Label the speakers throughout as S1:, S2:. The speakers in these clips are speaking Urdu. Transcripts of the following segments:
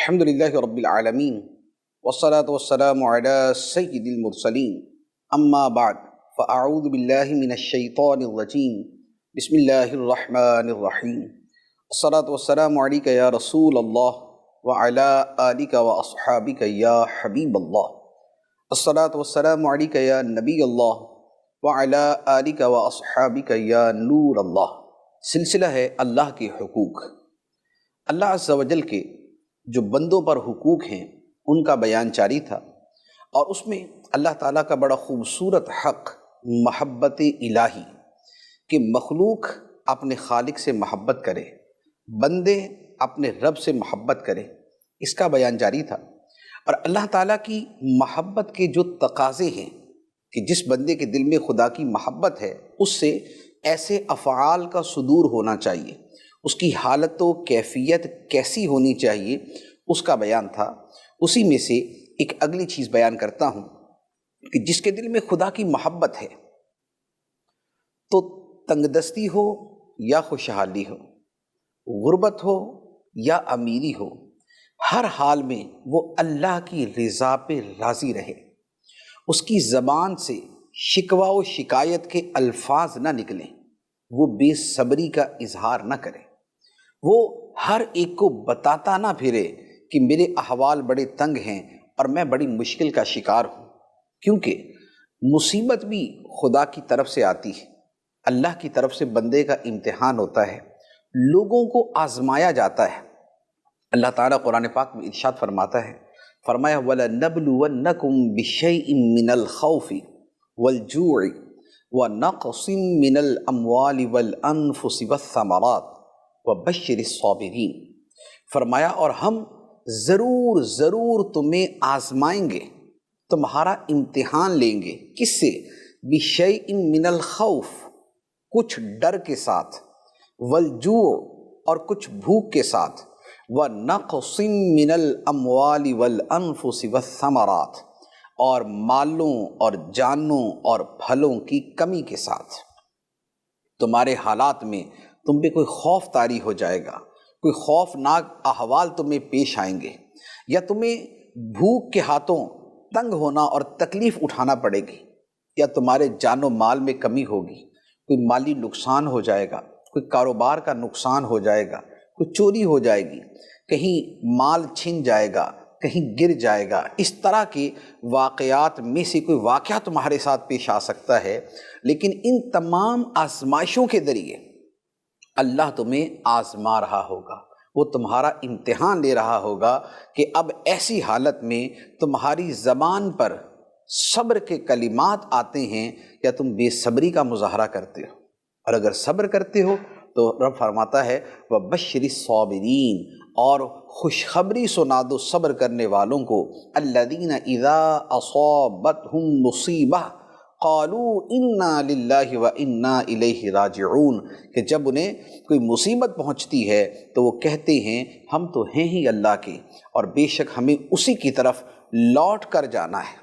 S1: الحمد للہ رب العالمین والصلاة والسلام علی سید المرسلین اما بعد فاعوذ باللہ من الشیطان الرجیم بسم اللہ الرحمن الرحیم الصلاة والسلام علیک یا رسول اللہ وعلی آلک واصحابک یا حبیب اللہ الصلاة والسلام علیک یا نبی اللہ وعلی آلک واصحابک یا نور اللہ۔ سلسلہ ہے اللہ کے حقوق۔ اللہ عز و جل کے جو بندوں پر حقوق ہیں ان کا بیان جاری تھا، اور اس میں اللہ تعالیٰ کا بڑا خوبصورت حق محبت الہی کہ مخلوق اپنے خالق سے محبت کرے، بندے اپنے رب سے محبت کرے، اس کا بیان جاری تھا۔ اور اللہ تعالیٰ کی محبت کے جو تقاضے ہیں کہ جس بندے کے دل میں خدا کی محبت ہے اس سے ایسے افعال کا صدور ہونا چاہیے، اس کی حالت و کیفیت کیسی ہونی چاہیے، اس کا بیان تھا۔ اسی میں سے ایک اگلی چیز بیان کرتا ہوں کہ جس کے دل میں خدا کی محبت ہے تو تنگ دستی ہو یا خوشحالی ہو، غربت ہو یا امیری ہو، ہر حال میں وہ اللہ کی رضا پہ راضی رہے، اس کی زبان سے شکوہ و شکایت کے الفاظ نہ نکلیں، وہ بے صبری کا اظہار نہ کرے، وہ ہر ایک کو بتاتا نہ پھرے کہ میرے احوال بڑے تنگ ہیں اور میں بڑی مشکل کا شکار ہوں، کیونکہ مصیبت بھی خدا کی طرف سے آتی ہے، اللہ کی طرف سے بندے کا امتحان ہوتا ہے، لوگوں کو آزمایا جاتا ہے۔ اللہ تعالیٰ قرآن پاک میں ارشاد فرماتا ہے، فرمایا وَلَنَبْلُوَنَّكُمْ بِشَيْءٍ مِّنَ الْخَوْفِ وَالْجُوعِ وَنَقْصٍ مِّنَ الْأَمْوَالِ وَالْأَنفُسِ وَالثَّمَرَاتِ وَبَشِّرِ الصَّابِرِينَ۔ فرمایا اور ہم ضرور تمہیں آزمائیں گے، تمہارا امتحان لیں گے، کس سے؟ بِشَيْءٍ مِّنَ الْخَوْفِ، کچھ ڈر کے ساتھ، وَالْجُوعِ اور کچھ بھوک کے ساتھ، وَنَقْصٍ مِّنَ الْأَمْوَالِ وَالْأَنفُسِ وَالثَّمَرَاتِ اور مالوں اور جانوں اور پھلوں کی کمی کے ساتھ۔ تمہارے حالات میں تم پہ کوئی خوف طاری ہو جائے گا، کوئی خوفناک احوال تمہیں پیش آئیں گے، یا تمہیں بھوک کے ہاتھوں تنگ ہونا اور تکلیف اٹھانا پڑے گی، یا تمہارے جان و مال میں کمی ہوگی، کوئی مالی نقصان ہو جائے گا، کوئی کاروبار کا نقصان ہو جائے گا، کوئی چوری ہو جائے گی، کہیں مال چھن جائے گا، کہیں گر جائے گا، اس طرح کے واقعات میں سے کوئی واقعہ تمہارے ساتھ پیش آ سکتا ہے۔ لیکن ان تمام آزمائشوں کے ذریعے اللہ تمہیں آزما رہا ہوگا، وہ تمہارا امتحان لے رہا ہوگا کہ اب ایسی حالت میں تمہاری زبان پر صبر کے کلمات آتے ہیں یا تم بے صبری کا مظاہرہ کرتے ہو، اور اگر صبر کرتے ہو تو رب فرماتا ہے وَبَشِّرِ الصَّابِرِينَ، اور خوشخبری سنا دو صبر کرنے والوں کو، الَّذِينَ إِذَا أَصَابَتْهُم مُّصِيبَةٌ قَالُوا إِنَّا لِلَّهِ وَإِنَّا إِلَيْهِ رَاجِعُونَ، کہ جب انہیں کوئی مصیبت پہنچتی ہے تو وہ کہتے ہیں ہم تو ہیں ہی اللہ کے اور بے شک ہمیں اسی کی طرف لوٹ کر جانا ہے۔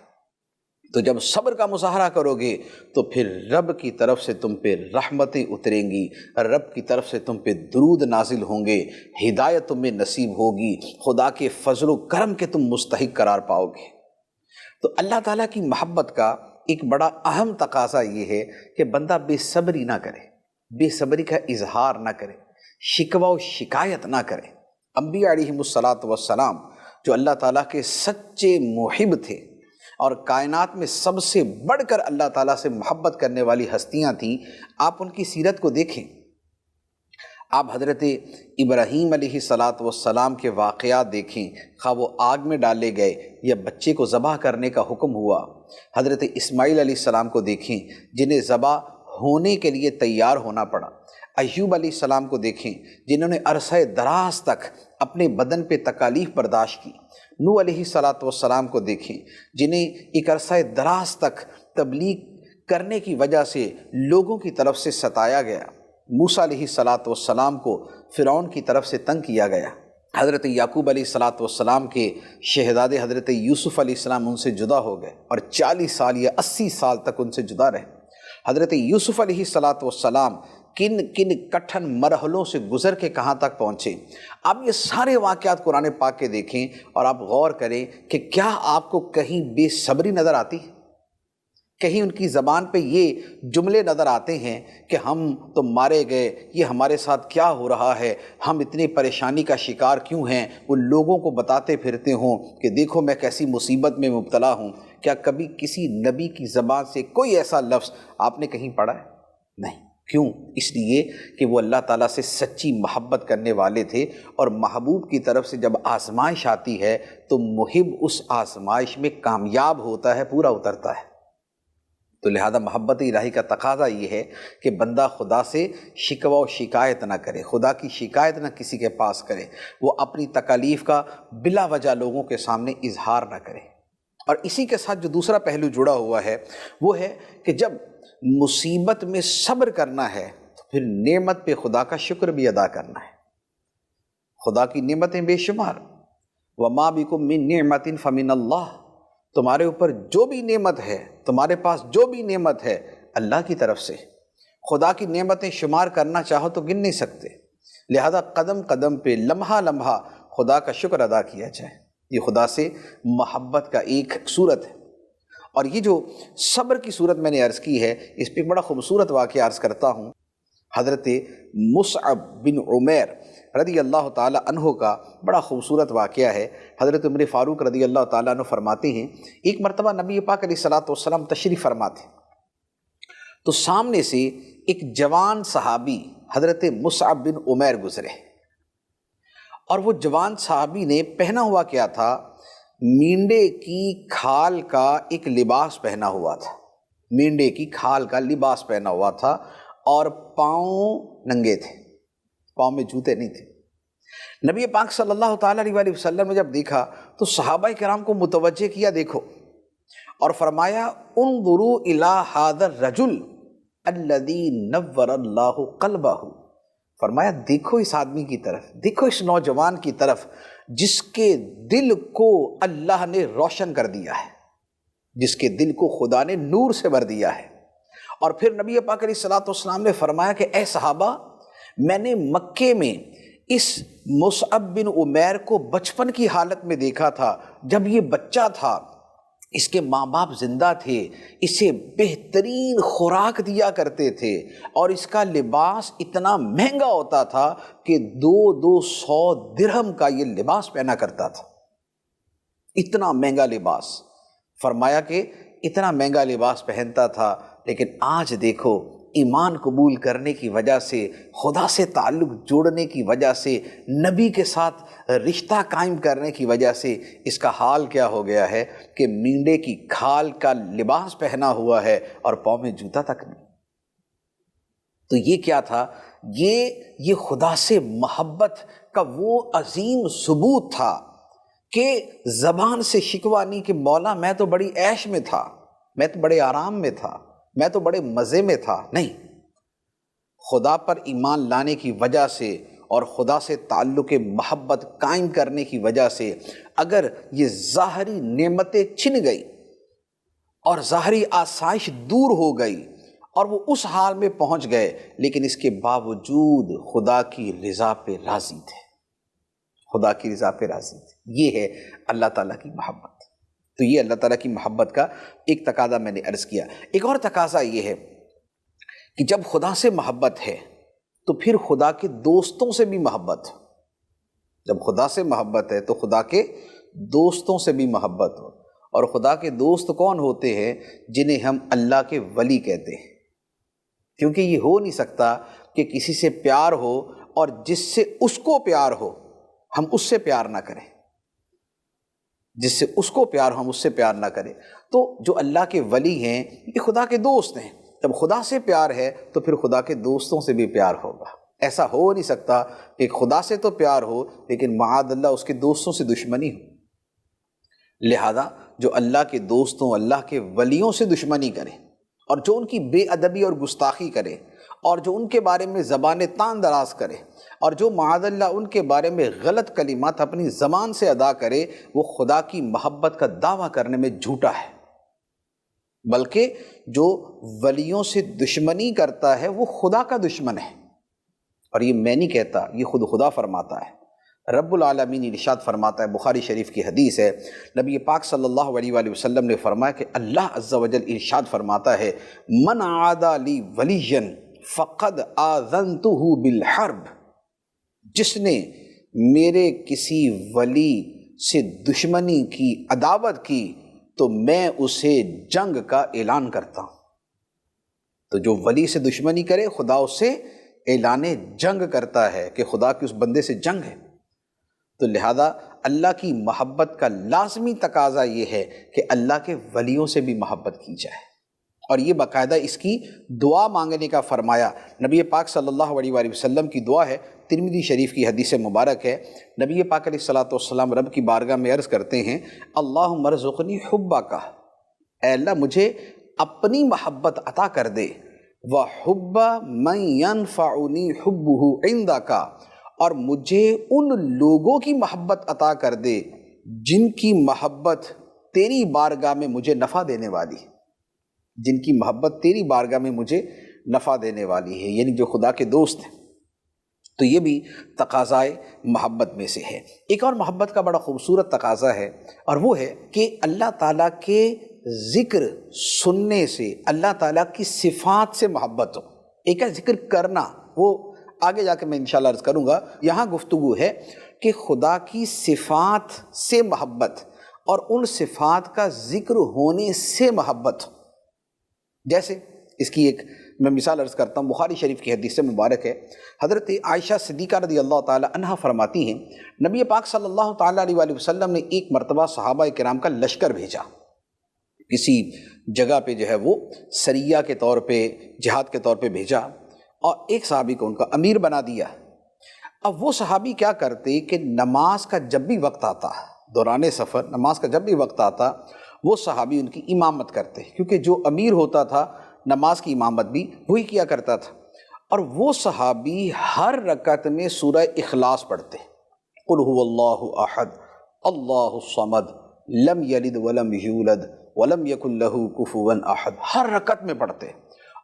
S1: تو جب صبر کا مظاہرہ کرو گے تو پھر رب کی طرف سے تم پہ رحمتیں اتریں گی، رب کی طرف سے تم پہ درود نازل ہوں گے، ہدایت تمہیں نصیب ہوگی، خدا کے فضل و کرم کے تم مستحق قرار پاؤ گے۔ تو اللہ تعالیٰ کی محبت کا ایک بڑا اہم تقاضا یہ ہے کہ بندہ بے صبری نہ کرے، بے صبری کا اظہار نہ کرے، شکوہ و شکایت نہ کرے۔ انبیاء علیہم السلام جو اللہ تعالیٰ کے سچے محب تھے اور کائنات میں سب سے بڑھ کر اللہ تعالیٰ سے محبت کرنے والی ہستیاں تھیں، آپ ان کی سیرت کو دیکھیں۔ آپ حضرت ابراہیم علیہ السلام کے واقعات دیکھیں، خواہ وہ آگ میں ڈالے گئے یا بچے کو ذبح کرنے کا حکم ہوا۔ حضرت اسماعیل علیہ السلام کو دیکھیں جنہیں ذبح ہونے کے لیے تیار ہونا پڑا۔ ایوب علیہ السلام کو دیکھیں جنہوں نے عرصہ دراز تک اپنے بدن پہ تکالیف برداشت کی۔ نوح علیہ السلام کو دیکھیں جنہیں ایک عرصہ دراز تک تبلیغ کرنے کی وجہ سے لوگوں کی طرف سے ستایا گیا۔ موسیٰ علیہ السلام کو فرعون کی طرف سے تنگ کیا گیا۔ حضرت یعقوب علیہ السلام کے شہزادے حضرت یوسف علیہ السلام ان سے جدا ہو گئے اور 40 سال یا 80 سال تک ان سے جدا رہے۔ حضرت یوسف علیہ السلام کن کن کٹھن مرحلوں سے گزر کے کہاں تک پہنچے۔ آپ یہ سارے واقعات قرآن پاک کے دیکھیں اور آپ غور کریں کہ کیا آپ کو کہیں بے صبری نظر آتی؟ کہیں ان کی زبان پہ یہ جملے نظر آتے ہیں کہ ہم تو مارے گئے، یہ ہمارے ساتھ کیا ہو رہا ہے، ہم اتنی پریشانی کا شکار کیوں ہیں؟ وہ لوگوں کو بتاتے پھرتے ہوں کہ دیکھو میں کیسی مصیبت میں مبتلا ہوں۔ کیا کبھی کسی نبی کی زبان سے کوئی ایسا لفظ آپ نے کہیں پڑھا ہے؟ نہیں۔ کیوں؟ اس لیے کہ وہ اللہ تعالیٰ سے سچی محبت کرنے والے تھے، اور محبوب کی طرف سے جب آزمائش آتی ہے تو محب اس آزمائش میں کامیاب ہوتا ہے، پورا اترتا ہے۔ تو لہذا محبت الہی کا تقاضا یہ ہے کہ بندہ خدا سے شکوہ و شکایت نہ کرے، خدا کی شکایت نہ کسی کے پاس کرے، وہ اپنی تکالیف کا بلا وجہ لوگوں کے سامنے اظہار نہ کرے۔ اور اسی کے ساتھ جو دوسرا پہلو جڑا ہوا ہے وہ ہے کہ جب مصیبت میں صبر کرنا ہے تو پھر نعمت پہ خدا کا شکر بھی ادا کرنا ہے۔ خدا کی نعمتیں بے شمار، وَمَا بِكُم مِّن نِّعْمَةٍ فَمِنَ اللَّهِ، تمہارے اوپر جو بھی نعمت ہے، تمہارے پاس جو بھی نعمت ہے اللہ کی طرف سے۔ خدا کی نعمتیں شمار کرنا چاہو تو گن نہیں سکتے، لہذا قدم قدم پہ لمحہ لمحہ خدا کا شکر ادا کیا جائے۔ یہ خدا سے محبت کا ایک صورت ہے۔ اور یہ جو صبر کی صورت میں نے عرض کی ہے، اس پہ بڑا خوبصورت واقعہ عرض کرتا ہوں۔ حضرت مصعب بن عمیر رضی اللہ تعالیٰ عنہ کا بڑا خوبصورت واقعہ ہے۔ حضرت عمر فاروق رضی اللہ تعالیٰ عنہ فرماتے ہیں، ایک مرتبہ نبی پاک علیہ الصلوۃ والسلام تشریف فرما تھے، تو سامنے سے ایک جوان صحابی حضرت مصعب بن عمیر گزرے، اور وہ جوان صحابی نے پہنا ہوا کیا تھا؟ مینڈے کی کھال کا ایک لباس پہنا ہوا تھا، مینڈے کی کھال کا لباس پہنا ہوا تھا، اور پاؤں ننگے تھے، پاؤں میں جوتے نہیں تھے۔ نبی پاک صلی اللہ تعالیٰ علیہ وسلم نے جب دیکھا تو صحابہ کرام کو متوجہ کیا، دیکھو، اور فرمایا انظروا الی ھذا الرجل الذی نور اللہ قلبہ، فرمایا دیکھو اس آدمی کی طرف، دیکھو اس نوجوان کی طرف جس کے دل کو اللہ نے روشن کر دیا ہے، جس کے دل کو خدا نے نور سے بھر دیا ہے۔ اور پھر نبی پاک علیہ الصلوۃ والسلام نے فرمایا کہ اے صحابہ، میں نے مکے میں اس مصعب بن عمیر کو بچپن کی حالت میں دیکھا تھا، جب یہ بچہ تھا، اس کے ماں باپ زندہ تھے، اسے بہترین خوراک دیا کرتے تھے، اور اس کا لباس اتنا مہنگا ہوتا تھا کہ 200 درہم کا یہ لباس پہنا کرتا تھا، اتنا مہنگا لباس۔ فرمایا کہ اتنا مہنگا لباس پہنتا تھا، لیکن آج دیکھو ایمان قبول کرنے کی وجہ سے، خدا سے تعلق جوڑنے کی وجہ سے، نبی کے ساتھ رشتہ قائم کرنے کی وجہ سے اس کا حال کیا ہو گیا ہے کہ مینڈے کی کھال کا لباس پہنا ہوا ہے اور پاؤں میں جوتا تک نہیں۔ تو یہ کیا تھا؟ یہ خدا سے محبت کا وہ عظیم ثبوت تھا کہ زبان سے شکوہ نہیں کہ مولا میں تو بڑی عیش میں تھا، میں تو بڑے آرام میں تھا، میں تو بڑے مزے میں تھا، نہیں، خدا پر ایمان لانے کی وجہ سے اور خدا سے تعلق محبت قائم کرنے کی وجہ سے اگر یہ ظاہری نعمتیں چھن گئی اور ظاہری آسائش دور ہو گئی اور وہ اس حال میں پہنچ گئے، لیکن اس کے باوجود خدا کی رضا پہ راضی تھے، خدا کی رضا پہ راضی تھے۔ یہ ہے اللہ تعالیٰ کی محبت۔ تو یہ اللہ تعالیٰ کی محبت کا ایک تقاضا میں نے عرض کیا۔ ایک اور تقاضا یہ ہے کہ جب خدا سے محبت ہے تو پھر خدا کے دوستوں سے بھی محبت ہو۔ جب خدا سے محبت ہے تو خدا کے دوستوں سے بھی محبت ہو، اور خدا کے دوست کون ہوتے ہیں؟ جنہیں ہم اللہ کے ولی کہتے ہیں، کیونکہ یہ ہو نہیں سکتا کہ کسی سے پیار ہو اور جس سے اس کو پیار ہو ہم اس سے پیار نہ کریں، جس سے اس کو پیار ہو ہم اس سے پیار نہ کریں۔ تو جو اللہ کے ولی ہیں یہ خدا کے دوست ہیں۔ جب خدا سے پیار ہے تو پھر خدا کے دوستوں سے بھی پیار ہوگا۔ ایسا ہو نہیں سکتا کہ خدا سے تو پیار ہو لیکن معاذ اللہ اس کے دوستوں سے دشمنی ہو۔ لہذا جو اللہ کے دوستوں، اللہ کے ولیوں سے دشمنی کرے، اور جو ان کی بے ادبی اور گستاخی کرے، اور جو ان کے بارے میں زبان تان دراز کرے، اور جو معاذ اللہ ان کے بارے میں غلط کلمات اپنی زبان سے ادا کرے، وہ خدا کی محبت کا دعویٰ کرنے میں جھوٹا ہے، بلکہ جو ولیوں سے دشمنی کرتا ہے وہ خدا کا دشمن ہے۔ اور یہ میں نہیں کہتا، یہ خود خدا فرماتا ہے۔ رب العالمین ارشاد فرماتا ہے، بخاری شریف کی حدیث ہے، نبی پاک صلی اللہ علیہ وآلہ وسلم نے فرمایا کہ اللہ عز و جل ارشاد فرماتا ہے، من عادى لی ولیا فقد آذنتہ بالحرب، جس نے میرے کسی ولی سے دشمنی کی، عداوت کی، تو میں اسے جنگ کا اعلان کرتا ہوں۔ تو جو ولی سے دشمنی کرے خدا اس سے اعلان جنگ کرتا ہے کہ خدا کی اس بندے سے جنگ ہے۔ تو لہذا اللہ کی محبت کا لازمی تقاضا یہ ہے کہ اللہ کے ولیوں سے بھی محبت کی جائے، اور یہ باقاعدہ اس کی دعا مانگنے کا فرمایا۔ نبی پاک صلی اللہ علیہ وآلہ وسلم کی دعا ہے، ترمذی شریف کی حدیث مبارک ہے، نبی پاک علیہ الصلوۃ والسلام رب کی بارگاہ میں عرض کرتے ہیں، اللہم ارزقنی حبک، اے اللہ مجھے اپنی محبت عطا کر دے، وحب من ینفعنی حبہ عندک، اور مجھے ان لوگوں کی محبت عطا کر دے جن کی محبت تیری بارگاہ میں مجھے نفع دینے والی ہے، جن کی محبت تیری بارگاہ میں مجھے نفع دینے والی ہے، یعنی جو خدا کے دوست ہیں۔ تو یہ بھی تقاضائے محبت میں سے ہے۔ ایک اور محبت کا بڑا خوبصورت تقاضا ہے، اور وہ ہے کہ اللہ تعالیٰ کے ذکر سننے سے اللہ تعالیٰ کی صفات سے محبت ہو۔ ایک ہے ذکر کرنا، وہ آگے جا کے میں انشاءاللہ عرض کروں گا۔ یہاں گفتگو ہے کہ خدا کی صفات سے محبت اور ان صفات کا ذکر ہونے سے محبت ہو۔ جیسے اس کی ایک میں مثال عرض کرتا ہوں، بخاری شریف کی حدیث مبارک ہے، حضرت عائشہ صدیقہ رضی اللہ تعالی عنہ فرماتی ہیں، نبی پاک صلی اللہ تعالی علیہ وآلہ وسلم نے ایک مرتبہ صحابہ کرام کا لشکر بھیجا، کسی جگہ پہ جو ہے وہ سریہ کے طور پہ، جہاد کے طور پہ بھیجا، اور ایک صحابی کو ان کا امیر بنا دیا۔ اب وہ صحابی کیا کرتے کہ نماز کا جب بھی وقت آتا، دوران سفر نماز کا جب بھی وقت آتا، وہ صحابی ان کی امامت کرتے، کیونکہ جو امیر ہوتا تھا نماز کی امامت بھی وہی کیا کرتا تھا۔ اور وہ صحابی ہر رکعت میں سورہ اخلاص پڑھتے، قل هو اللہ احد اللہ الصمد لم یلد ولم یولد ولم یکن لہ کفوا احد، ہر رکعت میں پڑھتے۔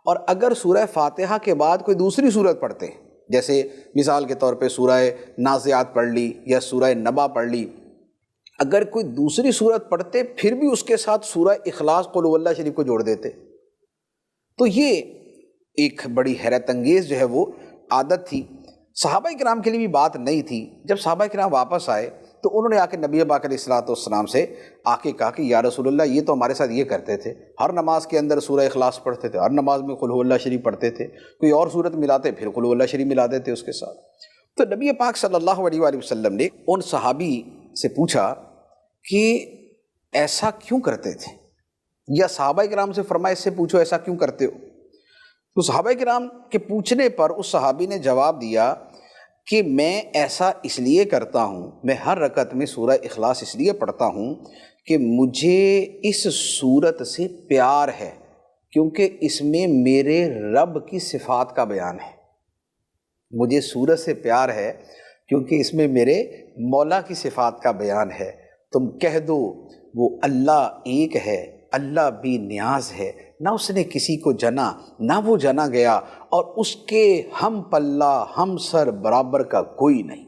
S1: اور اگر سورہ فاتحہ کے بعد کوئی دوسری سورت پڑھتے، جیسے مثال کے طور پہ سورہ نازعات پڑھ لی یا سورہ نبا پڑھ لی، اگر کوئی دوسری سورت پڑھتے پھر بھی اس کے ساتھ سورہ اخلاص قل هو اللہ شریف کو جوڑ دیتے۔ تو یہ ایک بڑی حیرت انگیز جو ہے وہ عادت تھی، صحابہ کرام کے لیے بھی بات نہیں تھی۔ جب صحابہ کرام واپس آئے تو انہوں نے آ کے نبی پاک علیہ الصلوۃ والسلام سے آ کے کہا کہ یا رسول اللہ، یہ تو ہمارے ساتھ یہ کرتے تھے، ہر نماز کے اندر سورہ اخلاص پڑھتے تھے، ہر نماز میں قل هو اللہ شریف پڑھتے تھے، کوئی اور سورت ملاتے پھر قل هو اللہ شریف ملا دیتے اس کے ساتھ۔ تو نبی پاک صلی اللہ علیہ وآلہ وسلم نے ان صحابی سے پوچھا کہ ایسا کیوں کرتے تھے، یا صحابہ کرام سے فرمایا اس سے پوچھو ایسا کیوں کرتے ہو۔ تو صحابہ کرام کے پوچھنے پر اس صحابی نے جواب دیا کہ میں ایسا اس لیے کرتا ہوں، میں ہر رکعت میں سورہ اخلاص اس لیے پڑھتا ہوں کہ مجھے اس سورت سے پیار ہے، کیونکہ اس میں میرے رب کی صفات کا بیان ہے۔ مجھے سورت سے پیار ہے کیونکہ اس میں میرے مولا کی صفات کا بیان ہے۔ تم کہہ دو وہ اللہ ایک ہے، اللہ بھی نیاز ہے، نہ اس نے کسی کو جنا نہ وہ جنا گیا، اور اس کے ہم پلہ ہم سر برابر کا کوئی نہیں۔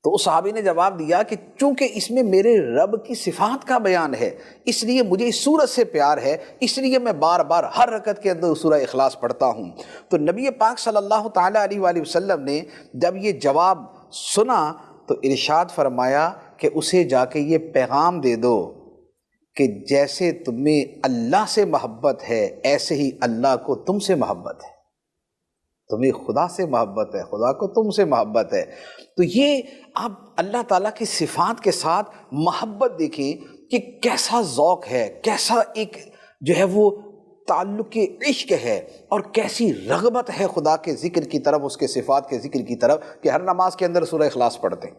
S1: تو اس صحابی نے جواب دیا کہ چونکہ اس میں میرے رب کی صفات کا بیان ہے، اس لیے مجھے اس سورت سے پیار ہے، اس لیے میں بار بار ہر رکعت کے اندر سورہ اخلاص پڑھتا ہوں۔ تو نبی پاک صلی اللہ تعالیٰ علیہ وآلہ وسلم نے جب یہ جواب سنا تو ارشاد فرمایا کہ اسے جا کے یہ پیغام دے دو کہ جیسے تمہیں اللہ سے محبت ہے ایسے ہی اللہ کو تم سے محبت ہے، تمہیں خدا سے محبت ہے، خدا کو تم سے محبت ہے۔ تو یہ آپ اللہ تعالیٰ کی صفات کے ساتھ محبت دیکھیں کہ کیسا ذوق ہے، کیسا ایک جو ہے وہ تعلق عشق ہے، اور کیسی رغبت ہے خدا کے ذکر کی طرف، اس کے صفات کے ذکر کی طرف، کہ ہر نماز کے اندر سورہ اخلاص پڑھتے ہیں۔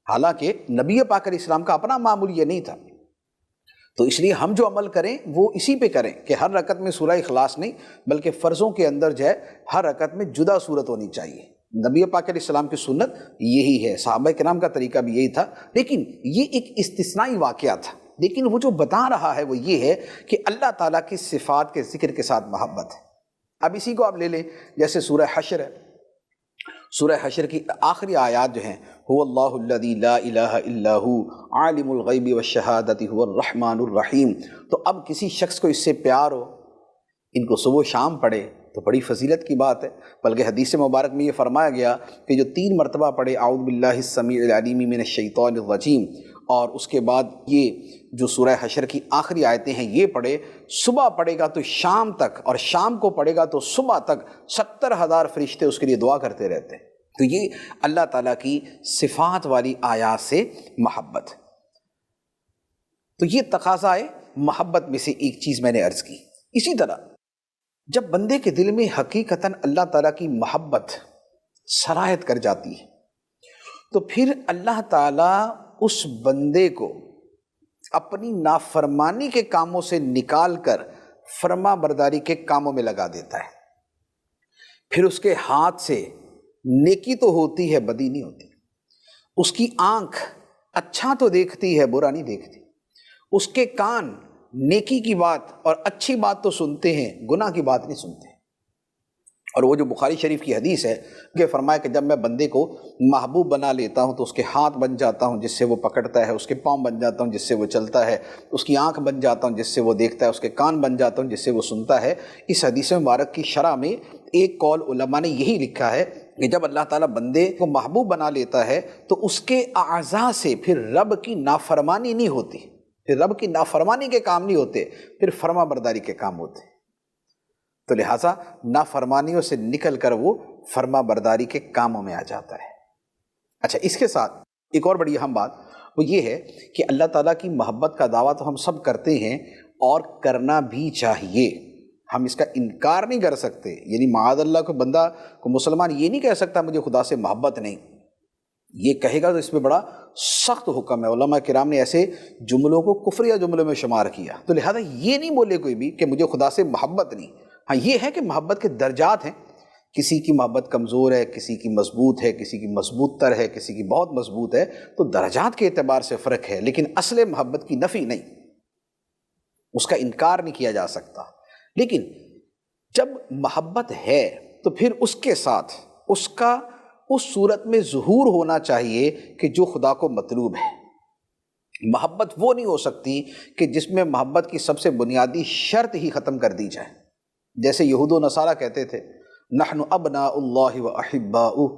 S1: حالانکہ نبی پاک علیہ السلام کا اپنا معمول یہ نہیں تھا، تو اس لیے ہم جو عمل کریں وہ اسی پہ کریں کہ ہر رکعت میں سورہ اخلاص نہیں بلکہ فرضوں کے اندر جو ہے ہر رکعت میں جدا صورت ہونی چاہیے۔ نبی پاک علیہ السلام کی سنت یہی ہے، صحابہ کرام کا طریقہ بھی یہی تھا، لیکن یہ ایک استثنائی واقعہ تھا لیکن وہ جو بتا رہا ہے وہ یہ ہے کہ اللہ تعالیٰ کی صفات کے ذکر کے ساتھ محبت ہے۔ اب اسی کو آپ لے لیں، جیسے سورہ حشر ہے، سورہ حشر کی آخری آیات جو ہیں، هو اللہ الذی لا الہ الا هو عالم الغیب والشہادۃ هو الرحمن الرحیم۔ تو اب کسی شخص کو اس سے پیار ہو، ان کو صبح و شام پڑھے تو بڑی فضیلت کی بات ہے، بلکہ حدیث مبارک میں یہ فرمایا گیا کہ جو 3 مرتبہ پڑھے اعوذ باللہ السمیع العلیم من الشیطان الرجیم، اور اس کے بعد یہ جو سورہ حشر کی آخری آیتیں ہیں یہ پڑھے، صبح پڑھے گا تو شام تک، اور شام کو پڑھے گا تو صبح تک 70,000 فرشتے اس کے لیے دعا کرتے رہتے ہیں۔ تو یہ اللہ تعالیٰ کی صفات والی آیات سے محبت۔ تو یہ تقاضا ہے محبت میں سے ایک چیز میں نے عرض کی۔ اسی طرح جب بندے کے دل میں حقیقتاً اللہ تعالیٰ کی محبت سرایت کر جاتی ہے تو پھر اللہ تعالیٰ اس بندے کو اپنی نافرمانی کے کاموں سے نکال کر فرما برداری کے کاموں میں لگا دیتا ہے۔ پھر اس کے ہاتھ سے نیکی تو ہوتی ہے، بدی نہیں ہوتی۔ اس کی آنکھ اچھا تو دیکھتی ہے، برا نہیں دیکھتی۔ اس کے کان نیکی کی بات اور اچھی بات تو سنتے ہیں، گناہ کی بات نہیں سنتے۔ اور وہ جو بخاری شریف کی حدیث ہے کہ فرمایا کہ جب میں بندے کو محبوب بنا لیتا ہوں تو اس کے ہاتھ بن جاتا ہوں جس سے وہ پکڑتا ہے، اس کے پاؤں بن جاتا ہوں جس سے وہ چلتا ہے، اس کی آنکھ بن جاتا ہوں جس سے وہ دیکھتا ہے، اس کے کان بن جاتا ہوں جس سے وہ سنتا ہے۔ اس حدیث مبارک کی شرح میں ایک قول علماء نے یہی لکھا ہے کہ جب اللہ تعالیٰ بندے کو محبوب بنا لیتا ہے تو اس کے اعضاء سے پھر رب کی نافرمانی نہیں ہوتی، پھر رب کی نافرمانی کے کام نہیں ہوتے، پھر فرما برداری کے کام ہوتے۔ تو لہٰذا نافرمانیوں سے نکل کر وہ فرما برداری کے کاموں میں آ جاتا ہے۔ اچھا، اس کے ساتھ ایک اور بڑی اہم بات وہ یہ ہے کہ اللہ تعالیٰ کی محبت کا دعویٰ تو ہم سب کرتے ہیں اور کرنا بھی چاہیے، ہم اس کا انکار نہیں کر سکتے۔ یعنی معاذ اللہ کو بندہ کو مسلمان یہ نہیں کہہ سکتا مجھے خدا سے محبت نہیں، یہ کہے گا تو اس میں بڑا سخت حکم ہے۔ علماء کرام نے ایسے جملوں کو کفریہ جملوں میں شمار کیا، تو لہذا یہ نہیں بولے کوئی بھی کہ مجھے خدا سے محبت نہیں۔ ہاں یہ ہے کہ محبت کے درجات ہیں، کسی کی محبت کمزور ہے، کسی کی مضبوط ہے، کسی کی مضبوط تر ہے، کسی کی بہت مضبوط ہے، تو درجات کے اعتبار سے فرق ہے، لیکن اصل محبت کی نفی نہیں، اس کا انکار نہیں کیا جا سکتا۔ لیکن جب محبت ہے تو پھر اس کے ساتھ اس کا اس صورت میں ظہور ہونا چاہیے کہ جو خدا کو مطلوب ہے۔ محبت وہ نہیں ہو سکتی کہ جس میں محبت کی سب سے بنیادی شرط ہی ختم کر دی جائے۔ جیسے یہود و نصارہ کہتے تھے نحن ابناء اللہ و احباؤہ،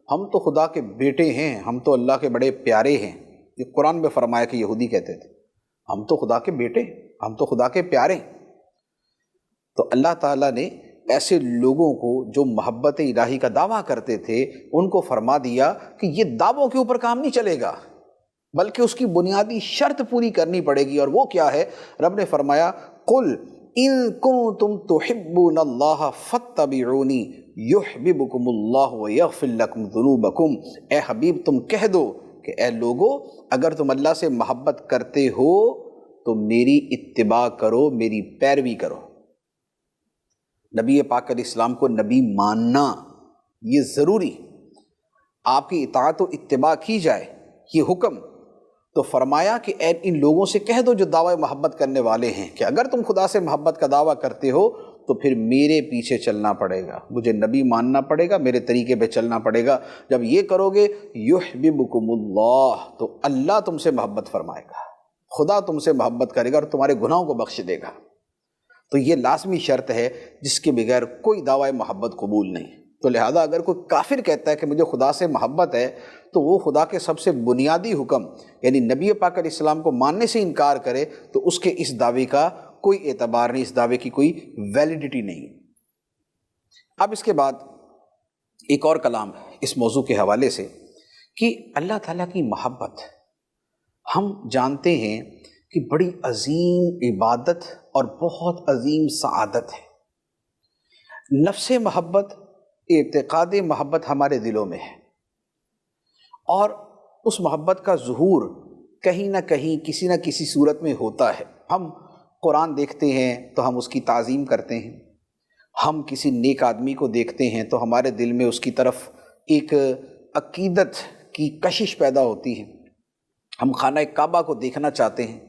S1: ہم تو خدا کے بیٹے ہیں، ہم تو اللہ کے بڑے پیارے ہیں۔ یہ قرآن میں فرمایا کہ یہودی کہتے تھے ہم تو خدا کے بیٹے، ہم تو خدا کے پیارے۔ تو اللہ تعالیٰ نے ایسے لوگوں کو جو محبت الہی کا دعویٰ کرتے تھے ان کو فرما دیا کہ یہ دعووں کے اوپر کام نہیں چلے گا، بلکہ اس کی بنیادی شرط پوری کرنی پڑے گی۔ اور وہ کیا ہے؟ رب نے فرمایا قل ان کنتم تحبون اللہ فاتبعونی یحببکم اللہ ویغفر لکم ذنوبکم۔ اے حبیب تم کہہ دو کہ اے لوگو اگر تم اللہ سے محبت کرتے ہو تو میری اتباع کرو، میری پیروی کرو۔ نبی پاک علیہ السلام کو نبی ماننا یہ ضروری، آپ کی اطاعت و اتباع کی جائے یہ حکم۔ تو فرمایا کہ اے ان لوگوں سے کہہ دو جو دعوی محبت کرنے والے ہیں کہ اگر تم خدا سے محبت کا دعویٰ کرتے ہو تو پھر میرے پیچھے چلنا پڑے گا، مجھے نبی ماننا پڑے گا، میرے طریقے پہ چلنا پڑے گا۔ جب یہ کرو گے یحببکم اللہ، تو اللہ تم سے محبت فرمائے گا، خدا تم سے محبت کرے گا اور تمہارے گناہوں کو بخش دے گا۔ تو یہ لازمی شرط ہے جس کے بغیر کوئی دعوی محبت قبول نہیں۔ تو لہذا اگر کوئی کافر کہتا ہے کہ مجھے خدا سے محبت ہے تو وہ خدا کے سب سے بنیادی حکم یعنی نبی پاک علیہ السلام کو ماننے سے انکار کرے تو اس کے اس دعوے کا کوئی اعتبار نہیں، اس دعوے کی کوئی ویلیڈیٹی نہیں۔ اب اس کے بعد ایک اور کلام اس موضوع کے حوالے سے کہ اللہ تعالیٰ کی محبت ہم جانتے ہیں کہ بڑی عظیم عبادت اور بہت عظیم سعادت ہے۔ نفس محبت، اعتقاد محبت ہمارے دلوں میں ہے، اور اس محبت کا ظہور کہیں نہ کہیں کسی نہ کسی صورت میں ہوتا ہے۔ ہم قرآن دیکھتے ہیں تو ہم اس کی تعظیم کرتے ہیں، ہم کسی نیک آدمی کو دیکھتے ہیں تو ہمارے دل میں اس کی طرف ایک عقیدت کی کشش پیدا ہوتی ہے، ہم خانہ کعبہ کو دیکھنا چاہتے ہیں،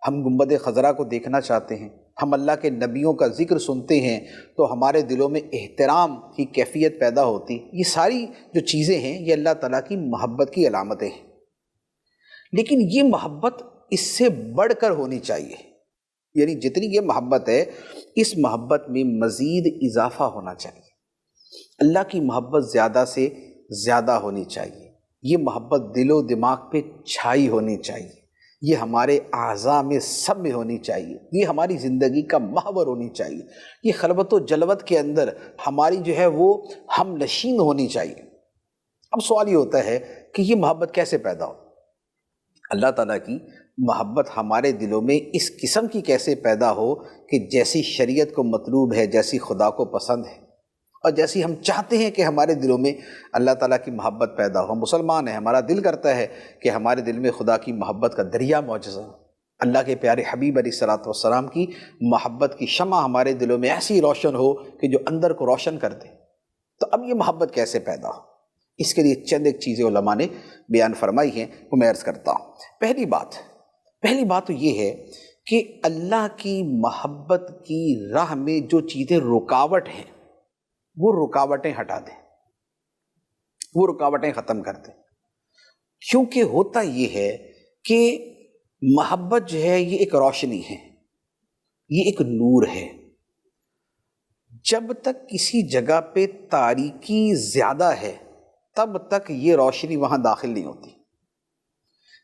S1: ہم گنبد خضرا کو دیکھنا چاہتے ہیں، ہم اللہ کے نبیوں کا ذکر سنتے ہیں تو ہمارے دلوں میں احترام کی کیفیت پیدا ہوتی۔ یہ ساری جو چیزیں ہیں یہ اللہ تعالیٰ کی محبت کی علامتیں ہیں، لیکن یہ محبت اس سے بڑھ کر ہونی چاہیے، یعنی جتنی یہ محبت ہے اس محبت میں مزید اضافہ ہونا چاہیے، اللہ کی محبت زیادہ سے زیادہ ہونی چاہیے، یہ محبت دل و دماغ پہ چھائی ہونی چاہیے، یہ ہمارے اعضاء میں سب میں ہونی چاہیے، یہ ہماری زندگی کا محور ہونی چاہیے، یہ خلوت و جلوت کے اندر ہماری جو ہے وہ ہم نشین ہونی چاہیے۔ اب سوال یہ ہوتا ہے کہ یہ محبت کیسے پیدا ہو؟ اللہ تعالیٰ کی محبت ہمارے دلوں میں اس قسم کی کیسے پیدا ہو کہ جیسی شریعت کو مطلوب ہے، جیسی خدا کو پسند ہے، اور جیسی ہم چاہتے ہیں کہ ہمارے دلوں میں اللہ تعالیٰ کی محبت پیدا ہو۔ ہم مسلمان ہیں، ہمارا دل کرتا ہے کہ ہمارے دل میں خدا کی محبت کا دریا موجود ہو، اللہ کے پیارے حبیب علیہ الصلوۃ والسلام کی محبت کی شمع ہمارے دلوں میں ایسی روشن ہو کہ جو اندر کو روشن کر دے۔ تو اب یہ محبت کیسے پیدا ہو؟ اس کے لیے چند ایک چیزیں علماء نے بیان فرمائی ہیں، وہ میں عرض کرتا ہوں۔ پہلی بات تو یہ ہے کہ اللہ کی محبت کی راہ میں جو چیزیں رکاوٹ ہیں وہ رکاوٹیں ہٹا دیں، وہ رکاوٹیں ختم کر دیں، کیونکہ ہوتا یہ ہے کہ محبت جو ہے یہ ایک روشنی ہے، یہ ایک نور ہے۔ جب تک کسی جگہ پہ تاریکی زیادہ ہے تب تک یہ روشنی وہاں داخل نہیں ہوتی،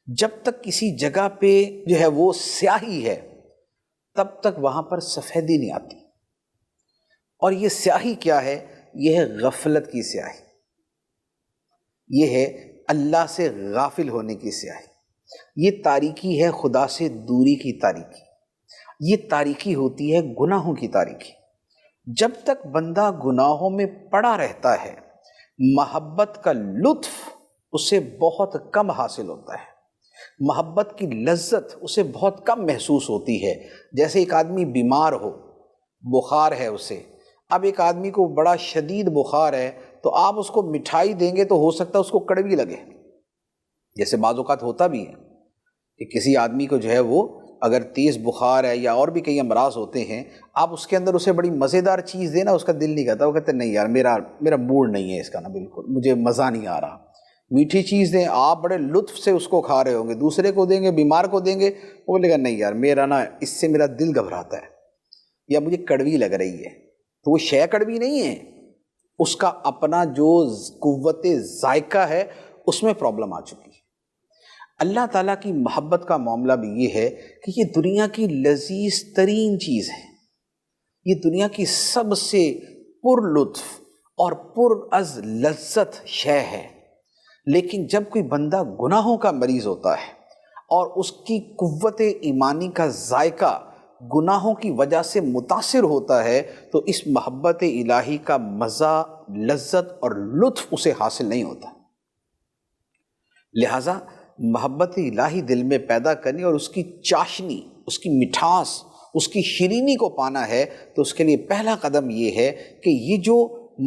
S1: جب تک کسی جگہ پہ جو ہے وہ سیاہی ہے تب تک وہاں پر سفیدی نہیں آتی۔ اور یہ سیاہی کیا ہے؟ یہ ہے غفلت کی سیاہی، یہ ہے اللہ سے غافل ہونے کی سیاہی، یہ تاریکی ہے خدا سے دوری کی تاریکی، یہ تاریکی ہوتی ہے گناہوں کی تاریکی۔ جب تک بندہ گناہوں میں پڑا رہتا ہے محبت کا لطف اسے بہت کم حاصل ہوتا ہے، محبت کی لذت اسے بہت کم محسوس ہوتی ہے۔ جیسے ایک آدمی بیمار ہو، بخار ہے اسے، اب ایک آدمی کو بڑا شدید بخار ہے تو آپ اس کو مٹھائی دیں گے تو ہو سکتا ہے اس کو کڑوی لگے، جیسے بعض اوقات ہوتا بھی ہے کہ کسی آدمی کو جو ہے وہ اگر تیز بخار ہے یا اور بھی کئی امراض ہوتے ہیں، آپ اس کے اندر اسے بڑی مزیدار چیز دیں نا، اس کا دل نہیں کرتا، وہ کہتے ہیں نہیں یار میرا موڈ نہیں ہے اس کا نا، بالکل مجھے مزہ نہیں آ رہا۔ میٹھی چیز دیں، آپ بڑے لطف سے اس کو کھا رہے ہوں گے، دوسرے کو دیں گے، بیمار کو دیں گے، وہ بولے گا نہیں یار میرا نا اس سے میرا دل گھبراتا ہے یا مجھے کڑوی لگ رہی ہے۔ تو وہ شے کڑوی نہیں ہے، اس کا اپنا جو قوت ذائقہ ہے اس میں پرابلم آ چکی ہے۔ اللہ تعالیٰ کی محبت کا معاملہ بھی یہ ہے کہ یہ دنیا کی لذیذ ترین چیز ہے، یہ دنیا کی سب سے پر لطف اور پر از لذت شے ہے، لیکن جب کوئی بندہ گناہوں کا مریض ہوتا ہے اور اس کی قوت ایمانی کا ذائقہ گناہوں کی وجہ سے متاثر ہوتا ہے تو اس محبت الہی کا مزہ، لذت اور لطف اسے حاصل نہیں ہوتا۔ لہٰذا محبت الہی دل میں پیدا کرنی اور اس کی چاشنی، اس کی مٹھاس، اس کی شیرینی کو پانا ہے تو اس کے لیے پہلا قدم یہ ہے کہ یہ جو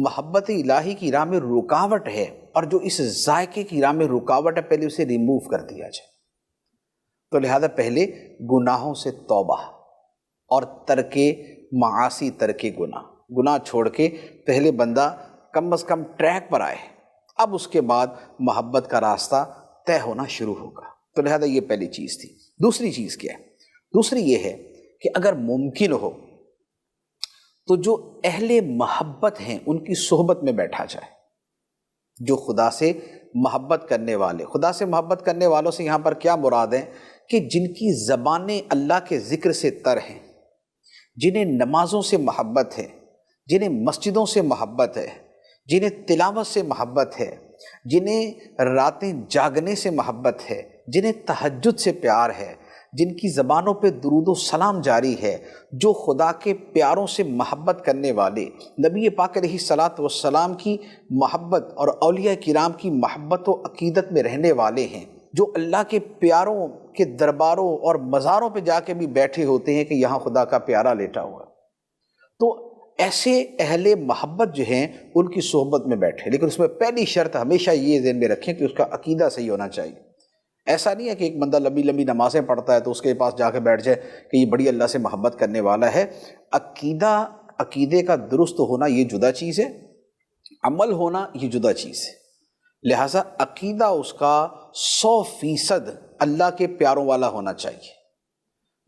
S1: محبت الہی کی راہ میں رکاوٹ ہے اور جو اس ذائقے کی راہ میں رکاوٹ ہے پہلے اسے ریموو کر دیا جائے۔ تو لہذا پہلے گناہوں سے توبہ اور ترک معاصی، ترک گناہ چھوڑ کے پہلے بندہ کم از کم ٹریک پر آئے، اب اس کے بعد محبت کا راستہ طے ہونا شروع ہوگا۔ تو لہذا یہ پہلی چیز تھی۔ دوسری چیز کیا ہے؟ دوسری یہ ہے کہ اگر ممکن ہو تو جو اہل محبت ہیں ان کی صحبت میں بیٹھا جائے، جو خدا سے محبت کرنے والے۔ خدا سے محبت کرنے والوں سے یہاں پر کیا مراد ہے؟ کہ جن کی زبانیں اللہ کے ذکر سے تر ہیں، جنہیں نمازوں سے محبت ہے، جنہیں مسجدوں سے محبت ہے، جنہیں تلاوت سے محبت ہے، جنہیں راتیں جاگنے سے محبت ہے، جنہیں تہجد سے پیار ہے، جن کی زبانوں پہ درود و سلام جاری ہے، جو خدا کے پیاروں سے محبت کرنے والے، نبی پاک علیہ الصلوۃ والسلام کی محبت اور اولیاء کرام کی محبت و عقیدت میں رہنے والے ہیں، جو اللہ کے پیاروں کے درباروں اور مزاروں پہ جا کے بھی بیٹھے ہوتے ہیں کہ یہاں خدا کا پیارا لیٹا ہوا۔ تو ایسے اہل محبت جو ہیں ان کی صحبت میں بیٹھے، لیکن اس میں پہلی شرط ہمیشہ یہ ذہن میں رکھیں کہ اس کا عقیدہ صحیح ہونا چاہیے۔ ایسا نہیں ہے کہ ایک بندہ لمبی لمبی نمازیں پڑھتا ہے تو اس کے پاس جا کے بیٹھ جائے کہ یہ بڑی اللہ سے محبت کرنے والا ہے۔ عقیدے کا درست ہونا یہ جدا چیز ہے، عمل ہونا یہ جدا چیز ہے۔ لہٰذا عقیدہ اس کا 100% اللہ کے پیاروں والا ہونا چاہیے۔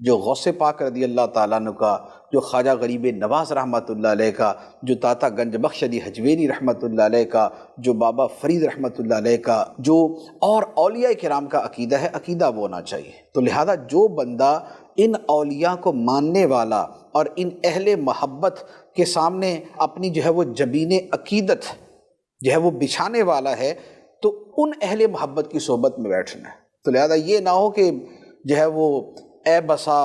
S1: جو غوث پاک رضی اللہ تعالیٰ عنہ کا، جو خواجہ غریب نواز رحمۃ اللہ علیہ کا، جو داتا گنج بخش علی حجویری رحمۃ اللہ علیہ کا، جو بابا فرید رحمۃ اللہ علیہ کا، جو اور اولیاء کرام کا عقیدہ ہے، عقیدہ وہ ہونا چاہیے۔ تو لہذا جو بندہ ان اولیاء کو ماننے والا اور ان اہل محبت کے سامنے اپنی جو ہے وہ جبین عقیدت جو ہے وہ بچھانے والا ہے، تو ان اہل محبت کی صحبت میں بیٹھنا ہے۔ تو لہذا یہ نہ ہو کہ جو ہے وہ اے بسا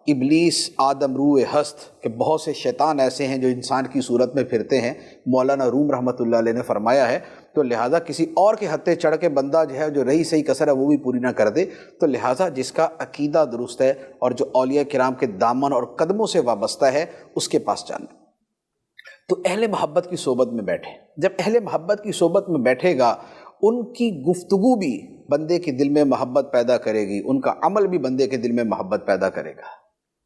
S1: ابلیس آدم روح ہست، کہ بہت سے شیطان ایسے ہیں جو انسان کی صورت میں پھرتے ہیں، مولانا روم رحمۃ اللہ علیہ نے فرمایا ہے۔ تو لہٰذا کسی اور کے ہتھے چڑھ کے بندہ جو ہے جو رہی صحیح کسر ہے وہ بھی پوری نہ کر دے۔ تو لہٰذا جس کا عقیدہ درست ہے اور جو اولیاء کرام کے دامن اور قدموں سے وابستہ ہے، اس کے پاس جانا۔ تو اہل محبت کی صحبت میں بیٹھے۔ جب اہل محبت کی صحبت میں بیٹھے گا، ان کی گفتگو بھی بندے کے دل میں محبت پیدا کرے گی، ان کا عمل بھی بندے کے دل میں محبت پیدا کرے گا۔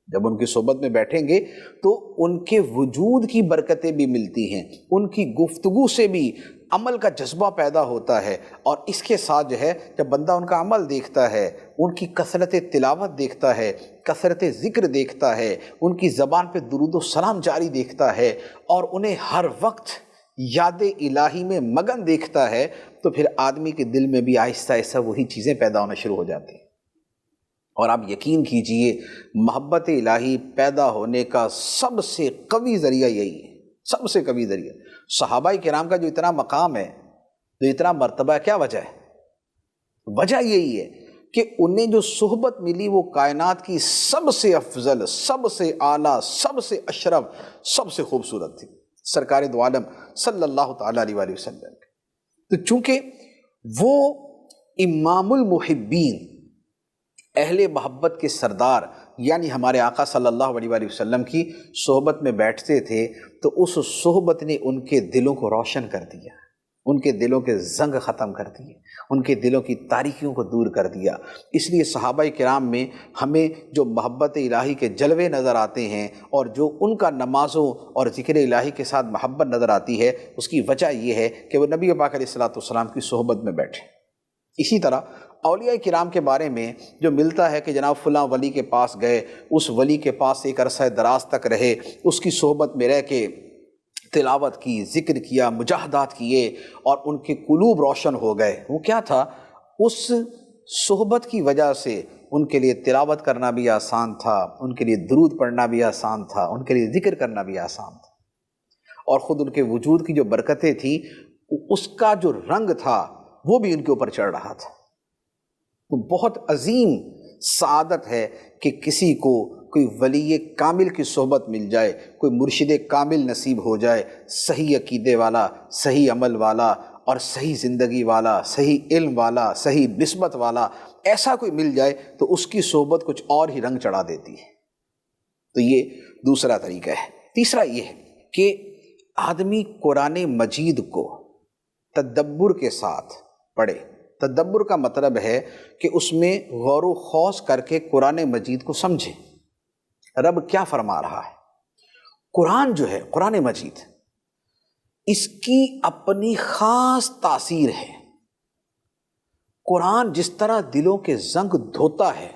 S1: جب ان کی صحبت میں بیٹھیں گے تو ان کے وجود کی برکتیں بھی ملتی ہیں، ان کی گفتگو سے بھی عمل کا جذبہ پیدا ہوتا ہے، اور اس کے ساتھ جو ہے جب بندہ ان کا عمل دیکھتا ہے، ان کی کثرت تلاوت دیکھتا ہے، کثرت ذکر دیکھتا ہے، ان کی زبان پہ درود و سلام جاری دیکھتا ہے، اور انہیں ہر وقت یاد الہی میں مگن دیکھتا ہے، تو پھر آدمی کے دل میں بھی آہستہ آہستہ وہی چیزیں پیدا ہونا شروع ہو جاتی ہیں۔ اور آپ یقین کیجئے محبت الہی پیدا ہونے کا سب سے قوی ذریعہ یہی ہے، سب سے قوی ذریعہ۔ صحابہ کرام کا جو اتنا مقام ہے، جو اتنا مرتبہ ہے، کیا وجہ ہے؟ وجہ یہی ہے کہ انہیں جو صحبت ملی وہ کائنات کی سب سے افضل، سب سے اعلیٰ، سب سے اشرف، سب سے خوبصورت تھی، سرکار دو عالم صلی اللہ تعالیٰ علیہ وآلہ وسلم۔ تو چونکہ وہ امام المحبین، اہل محبت کے سردار، یعنی ہمارے آقا صلی اللہ علیہ وآلہ وسلم کی صحبت میں بیٹھتے تھے، تو اس صحبت نے ان کے دلوں کو روشن کر دیا، ان کے دلوں کے زنگ ختم کر دیے، ان کے دلوں کی تاریکیوں کو دور کر دیا۔ اس لیے صحابہ کرام میں ہمیں جو محبت الہی کے جلوے نظر آتے ہیں، اور جو ان کا نمازوں اور ذکر الہی کے ساتھ محبت نظر آتی ہے، اس کی وجہ یہ ہے کہ وہ نبی پاک علیہ الصلوۃ والسلام کی صحبت میں بیٹھے۔ اسی طرح اولیاء کرام کے بارے میں جو ملتا ہے کہ جناب فلاں ولی کے پاس گئے، اس ولی کے پاس ایک عرصہ دراز تک رہے، اس کی صحبت میں رہ کے تلاوت کی، ذکر کیا، مجاہدات کیے، اور ان کے قلوب روشن ہو گئے۔ وہ کیا تھا؟ اس صحبت کی وجہ سے ان کے لیے تلاوت کرنا بھی آسان تھا، ان کے لیے درود پڑھنا بھی آسان تھا، ان کے لیے ذکر کرنا بھی آسان تھا، اور خود ان کے وجود کی جو برکتیں تھیں، اس کا جو رنگ تھا وہ بھی ان کے اوپر چڑھ رہا تھا۔ تو بہت عظیم سعادت ہے کہ کسی کو کوئی ولی کامل کی صحبت مل جائے، کوئی مرشد کامل نصیب ہو جائے، صحیح عقیدے والا، صحیح عمل والا، اور صحیح زندگی والا، صحیح علم والا، صحیح نسبت والا، ایسا کوئی مل جائے تو اس کی صحبت کچھ اور ہی رنگ چڑھا دیتی ہے۔ تو یہ دوسرا طریقہ ہے۔ تیسرا یہ ہے کہ آدمی قرآن مجید کو تدبر کے ساتھ پڑھے۔ تدبر کا مطلب ہے کہ اس میں غور و خوض کر کے قرآن مجید کو سمجھے، رب کیا فرما رہا ہے۔ قرآن جو ہے، قرآن مجید، اس کی اپنی خاص تاثیر ہے۔ قرآن جس طرح دلوں کے زنگ دھوتا ہے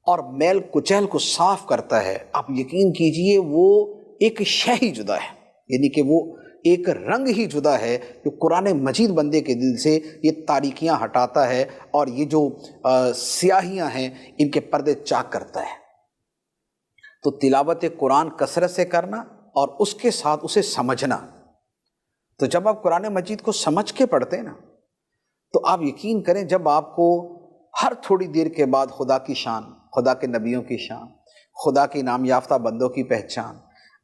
S1: اور میل کچیل کو صاف کرتا ہے، آپ یقین کیجئے وہ ایک شے ہی جدا ہے، یعنی کہ وہ ایک رنگ ہی جدا ہے جو قرآن مجید بندے کے دل سے یہ تاریکیاں ہٹاتا ہے، اور یہ جو سیاہیاں ہیں ان کے پردے چاک کرتا ہے۔ تو تلاوت قرآن کثرت سے کرنا اور اس کے ساتھ اسے سمجھنا۔ تو جب آپ قرآن مجید کو سمجھ کے پڑھتے ہیں نا، تو آپ یقین کریں جب آپ کو ہر تھوڑی دیر کے بعد خدا کی شان، خدا کے نبیوں کی شان، خدا کے انعام یافتہ بندوں کی پہچان،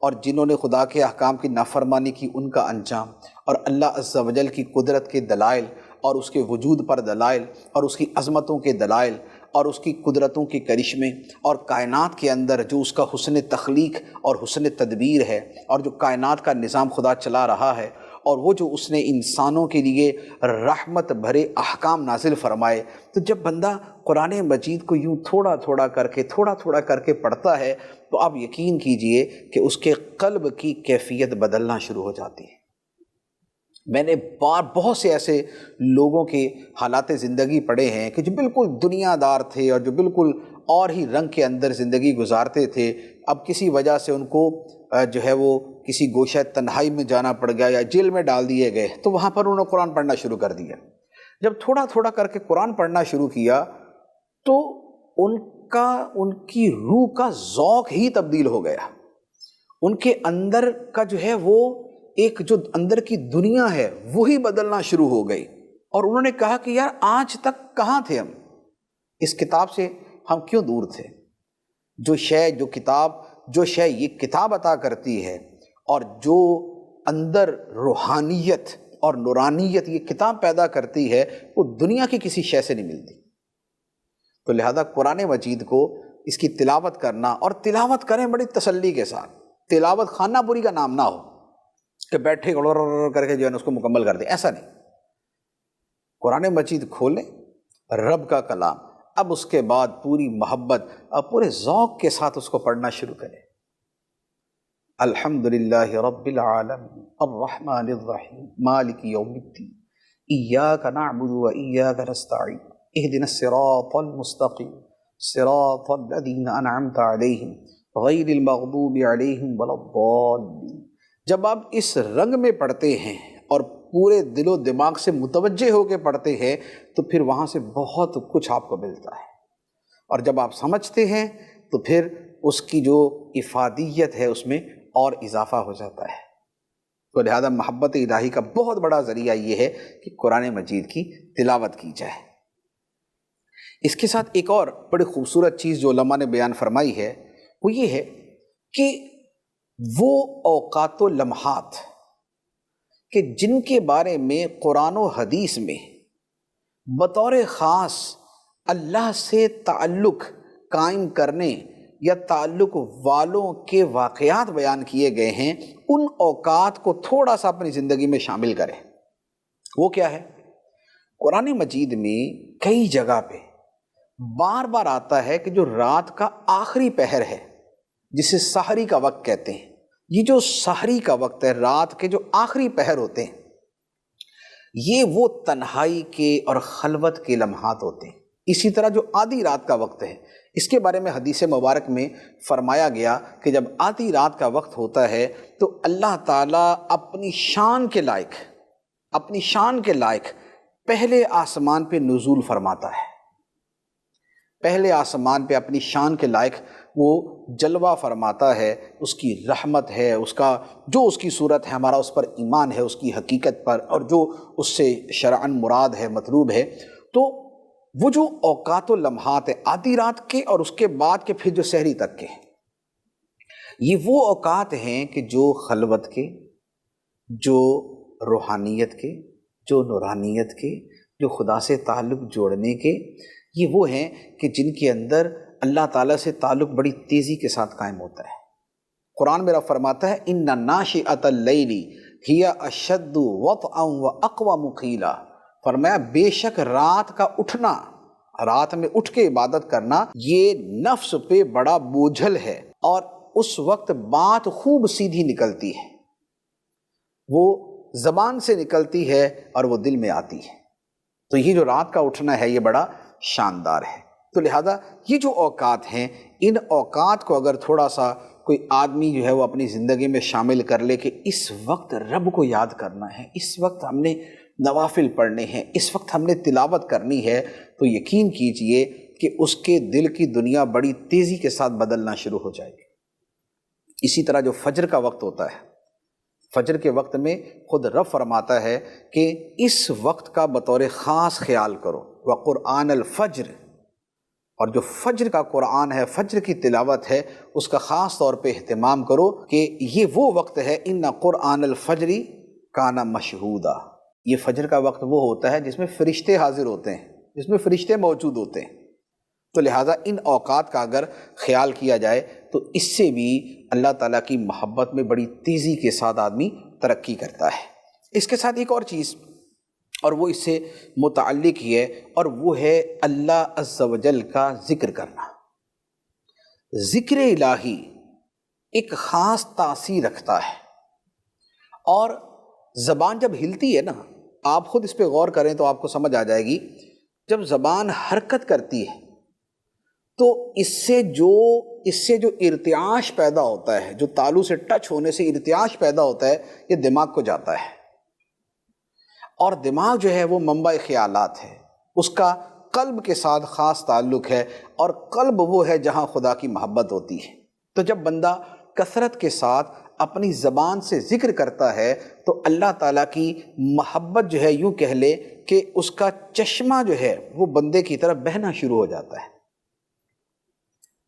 S1: اور جنہوں نے خدا کے احکام کی نافرمانی کی ان کا انجام، اور اللہ عز و جل کی قدرت کے دلائل، اور اس کے وجود پر دلائل، اور اس کی عظمتوں کے دلائل، اور اس کی قدرتوں کے کرشمے، اور کائنات کے اندر جو اس کا حسن تخلیق اور حسن تدبیر ہے، اور جو کائنات کا نظام خدا چلا رہا ہے، اور وہ جو اس نے انسانوں کے لیے رحمت بھرے احکام نازل فرمائے، تو جب بندہ قرآن مجید کو یوں تھوڑا تھوڑا کر کے پڑھتا ہے تو آپ یقین کیجئے کہ اس کے قلب کی کیفیت بدلنا شروع ہو جاتی ہے۔ میں نے بہت سے ایسے لوگوں کے حالات زندگی پڑھے ہیں کہ جو بالکل دنیا دار تھے اور جو بالکل اور ہی رنگ کے اندر زندگی گزارتے تھے، اب کسی وجہ سے ان کو جو ہے وہ کسی گوشہ تنہائی میں جانا پڑ گیا یا جیل میں ڈال دیے گئے، تو وہاں پر انہوں نے قرآن پڑھنا شروع کر دیا۔ جب تھوڑا کر کے قرآن پڑھنا شروع کیا تو ان کی روح کا ذوق ہی تبدیل ہو گیا، ان کے اندر کا جو ہے وہ ایک جو اندر کی دنیا ہے وہی بدلنا شروع ہو گئی، اور انہوں نے کہا کہ یار آج تک کہاں تھے ہم، اس کتاب سے ہم کیوں دور تھے؟ جو شے یہ کتاب عطا کرتی ہے اور جو اندر روحانیت اور نورانیت یہ کتاب پیدا کرتی ہے وہ دنیا کی کسی شے سے نہیں ملتی۔ تو لہذا قرآن مجید کو اس کی تلاوت کرنا، اور تلاوت کریں بڑی تسلی کے ساتھ، تلاوت خانہ پوری کا نام نہ ہو کہ بیٹھے کر کے جو ہے اس کو مکمل کر دیں، ایسا نہیں۔ قرآن مجید کھولیں، رب کا کلام، اب اس کے بعد پوری محبت اور پورے ذوق کے ساتھ اس کو پڑھنا شروع کریں۔ الحمدللہ رب العالمین الرحمن الرحیم مالک یوم الدین ایاک نعبد و ایاک نستعین اہدنا الصراط المستقیم صراط الذین انعمت علیہم غیر المغضوب علیہم ولا الضالین۔ جب آپ اس رنگ میں پڑھتے ہیں اور پورے دل و دماغ سے متوجہ ہو کے پڑھتے ہیں تو پھر وہاں سے بہت کچھ آپ کو ملتا ہے، اور جب آپ سمجھتے ہیں تو پھر اس کی جو افادیت ہے اس میں اور اضافہ ہو جاتا ہے۔ تو لہذا محبت الہی کا بہت بڑا ذریعہ یہ ہے کہ قرآن مجید کی تلاوت کی جائے۔ اس کے ساتھ ایک اور بڑی خوبصورت چیز جو علماء نے بیان فرمائی ہے وہ یہ ہے کہ وہ اوقات و لمحات کہ جن کے بارے میں قرآن و حدیث میں بطور خاص اللہ سے تعلق قائم کرنے یا تعلق والوں کے واقعات بیان کیے گئے ہیں، ان اوقات کو تھوڑا سا اپنی زندگی میں شامل کریں۔ وہ کیا ہے؟ قرآن مجید میں کئی جگہ پہ بار بار آتا ہے کہ جو رات کا آخری پہر ہے جسے سحری کا وقت کہتے ہیں، یہ جو سحری کا وقت ہے، رات کے جو آخری پہر ہوتے ہیں، یہ وہ تنہائی کے اور خلوت کے لمحات ہوتے ہیں۔ اسی طرح جو آدھی رات کا وقت ہے، اس کے بارے میں حدیث مبارک میں فرمایا گیا کہ جب آدھی رات کا وقت ہوتا ہے تو اللہ تعالیٰ اپنی شان کے لائق پہلے آسمان پہ نزول فرماتا ہے، پہلے آسمان پہ اپنی شان کے لائق وہ جلوہ فرماتا ہے، اس کی رحمت ہے، اس کا جو اس کی صورت ہے، ہمارا اس پر ایمان ہے، اس کی حقیقت پر، اور جو اس سے شرعاً مراد ہے، مطلوب ہے۔ تو وہ جو اوقات و لمحات ہیں آدھی رات کے اور اس کے بعد کے پھر جو سحری تک کے، یہ وہ اوقات ہیں کہ جو خلوت کے، جو روحانیت کے، جو نورانیت کے، جو خدا سے تعلق جوڑنے کے، یہ وہ ہیں کہ جن کے اندر اللہ تعالیٰ سے تعلق بڑی تیزی کے ساتھ قائم ہوتا ہے۔ قرآن میرا فرماتا ہے اِنَّ نَاشِئَةَ اللَّيْلِ هِيَ أَشَدُّ وَطْئًا وَأَقْوَمُ قِيلًا، فرمایا بے شک رات کا اٹھنا، رات میں اٹھ کے عبادت کرنا، یہ نفس پہ بڑا بوجھل ہے، اور اس وقت بات خوب سیدھی نکلتی ہے، وہ زبان سے نکلتی ہے اور وہ دل میں آتی ہے۔ تو یہ جو رات کا اٹھنا ہے یہ بڑا شاندار ہے۔ تو لہذا یہ جو اوقات ہیں، ان اوقات کو اگر تھوڑا سا کوئی آدمی جو ہے وہ اپنی زندگی میں شامل کر لے کہ اس وقت رب کو یاد کرنا ہے، اس وقت ہم نے نوافل پڑھنے ہیں، اس وقت ہم نے تلاوت کرنی ہے، تو یقین کیجئے کہ اس کے دل کی دنیا بڑی تیزی کے ساتھ بدلنا شروع ہو جائے گی۔ اسی طرح جو فجر کا وقت ہوتا ہے، فجر کے وقت میں خود رب فرماتا ہے کہ اس وقت کا بطور خاص خیال کرو، وَقُرْآنَ الْفَجْرِ، اور جو فجر کا قرآن ہے، فجر کی تلاوت ہے، اس کا خاص طور پہ اہتمام کرو کہ یہ وہ وقت ہے اِنَّ قُرْآنَ الْفَجْرِ كَانَ مَشْهُودًا۔ یہ فجر کا وقت وہ ہوتا ہے جس میں فرشتے حاضر ہوتے ہیں، جس میں فرشتے موجود ہوتے ہیں۔ تو لہٰذا ان اوقات کا اگر خیال کیا جائے تو اس سے بھی اللہ تعالیٰ کی محبت میں بڑی تیزی کے ساتھ آدمی ترقی کرتا ہے۔ اس کے ساتھ ایک اور چیز، اور وہ اس سے متعلق ہی ہے، اور وہ ہے اللہ عز و جل کا ذکر کرنا۔ ذکر الہی ایک خاص تاثیر رکھتا ہے، اور زبان جب ہلتی ہے نا، آپ خود اس پہ غور کریں تو آپ کو سمجھ آ جائے گی، جب زبان حرکت کرتی ہے تو اس سے جو ارتعاش پیدا ہوتا ہے، جو تالو سے ٹچ ہونے سے ارتعاش پیدا ہوتا ہے، یہ دماغ کو جاتا ہے، اور دماغ جو ہے وہ منبع خیالات ہے، اس کا قلب کے ساتھ خاص تعلق ہے، اور قلب وہ ہے جہاں خدا کی محبت ہوتی ہے۔ تو جب بندہ کثرت کے ساتھ اپنی زبان سے ذکر کرتا ہے تو اللہ تعالیٰ کی محبت جو ہے، یوں کہہ لے کہ اس کا چشمہ جو ہے وہ بندے کی طرف بہنا شروع ہو جاتا ہے۔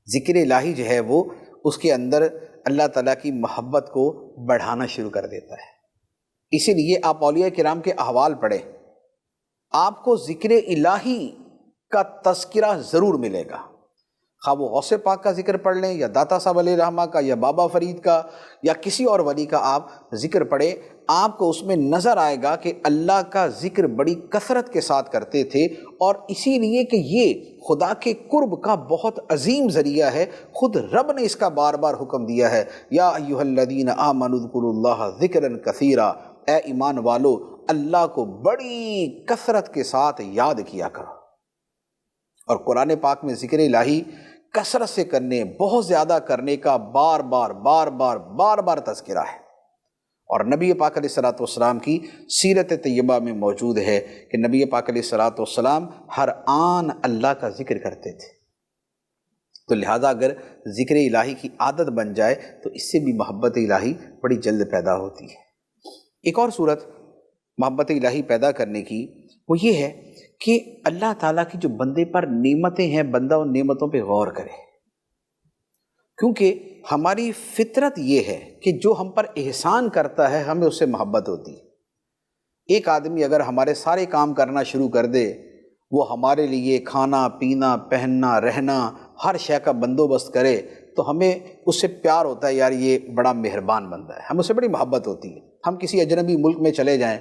S1: ذکر الہی جو ہے وہ اس کے اندر اللہ تعالیٰ کی محبت کو بڑھانا شروع کر دیتا ہے۔ اسی لیے آپ اولیاء کرام کے احوال پڑھیں، آپ کو ذکر الہی کا تذکرہ ضرور ملے گا، خواہ وہ غوث پاک کا ذکر پڑھ لیں، یا داتا صاحب علیہ الرحمہ کا، یا بابا فرید کا، یا کسی اور ولی کا آپ ذکر پڑھیں، آپ کو اس میں نظر آئے گا کہ اللہ کا ذکر بڑی کثرت کے ساتھ کرتے تھے، اور اسی لیے کہ یہ خدا کے قرب کا بہت عظیم ذریعہ ہے۔ خود رب نے اس کا بار بار حکم دیا ہے، یا ایھا الذین آمنوا اذکروا اللہ ذکرا کثیرا، اے ایمان والو اللہ کو بڑی کثرت کے ساتھ یاد کیا کرو۔ اور قرآن پاک میں ذکر الہی کثرت سے کرنے، بہت زیادہ کرنے کا بار بار تذکرہ ہے، اور نبی پاک علیہ الصلوۃ والسلام کی سیرت طیبہ میں موجود ہے کہ نبی پاک علیہ الصلوۃ والسلام ہر آن اللہ کا ذکر کرتے تھے۔ تو لہٰذا اگر ذکر الہی کی عادت بن جائے تو اس سے بھی محبت الہی بڑی جلد پیدا ہوتی ہے۔ ایک اور صورت محبت الہی پیدا کرنے کی وہ یہ ہے کہ اللہ تعالیٰ کی جو بندے پر نعمتیں ہیں، بندہ ان نعمتوں پہ غور کرے، کیونکہ ہماری فطرت یہ ہے کہ جو ہم پر احسان کرتا ہے ہمیں اس سے محبت ہوتی ہے۔ ایک آدمی اگر ہمارے سارے کام کرنا شروع کر دے، وہ ہمارے لیے کھانا پینا پہننا رہنا ہر شے کا بندوبست کرے، تو ہمیں اس سے پیار ہوتا ہے، یار یہ بڑا مہربان بندہ ہے، ہمیں اس سے بڑی محبت ہوتی ہے۔ ہم کسی اجنبی ملک میں چلے جائیں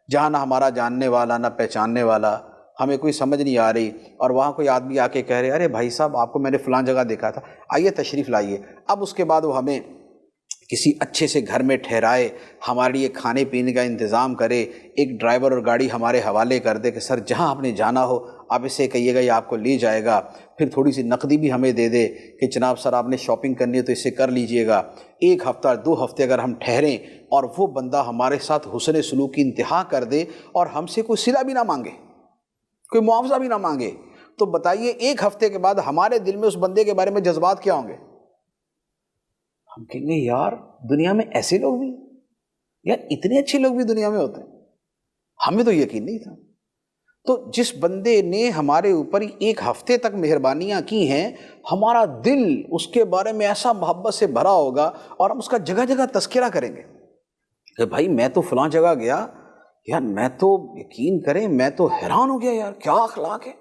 S1: جہاں نہ ہمارا جاننے والا نہ پہچاننے والا، ہمیں کوئی سمجھ نہیں آ رہی، اور وہاں کوئی آدمی آ کے کہہ رہے ارے بھائی صاحب آپ کو میں نے فلاں جگہ دیکھا تھا، آئیے تشریف لائیے، اب اس کے بعد وہ ہمیں کسی اچھے سے گھر میں ٹھہرائے، ہمارے لیے کھانے پینے کا انتظام کرے، ایک ڈرائیور اور گاڑی ہمارے حوالے کر دے کہ سر جہاں آپ نے جانا ہو آپ اسے کہیے گا یہ آپ کو لے جائے گا، پھر تھوڑی سی نقدی بھی ہمیں دے دے کہ جناب سر آپ نے شاپنگ کرنی ہے تو اسے کر لیجئے گا۔ ایک ہفتہ 2 ہفتے اگر ہم ٹھہریں اور وہ بندہ ہمارے ساتھ حسن سلوک کی انتہا کر دے اور ہم سے کوئی صلہ بھی نہ مانگے، کوئی معاوضہ بھی نہ مانگے، تو بتائیے 1 ہفتے کے بعد ہمارے دل میں اس بندے کے بارے میں جذبات کیا ہوں گے؟ ہم کہیں گے یار دنیا میں ایسے لوگ بھی، یار اتنے اچھے لوگ بھی دنیا میں ہوتے ہیں، ہمیں تو یقین نہیں تھا۔ تو جس بندے نے ہمارے اوپر 1 ہفتے تک مہربانیاں کی ہیں، ہمارا دل اس کے بارے میں ایسا محبت سے بھرا ہوگا، اور ہم اس کا جگہ جگہ تذکرہ کریں گے کہ بھائی میں تو فلاں جگہ گیا، یار میں تو یقین کریں میں تو حیران ہو گیا، یار کیا اخلاق ہے،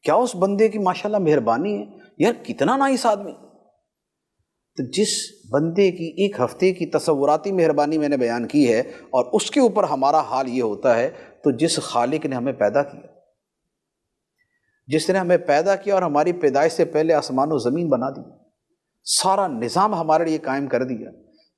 S1: کیا اس بندے کی ماشاءاللہ مہربانی ہے، یار کتنا نائس آدمی۔ تو جس بندے کی 1 ہفتے کی تصوراتی مہربانی میں نے بیان کی ہے، اور اس کے اوپر ہمارا حال یہ ہوتا ہے، تو جس خالق نے ہمیں پیدا کیا، جس نے ہمیں پیدا کیا اور ہماری پیدائش سے پہلے آسمان و زمین بنا دی، سارا نظام ہمارے لیے قائم کر دیا،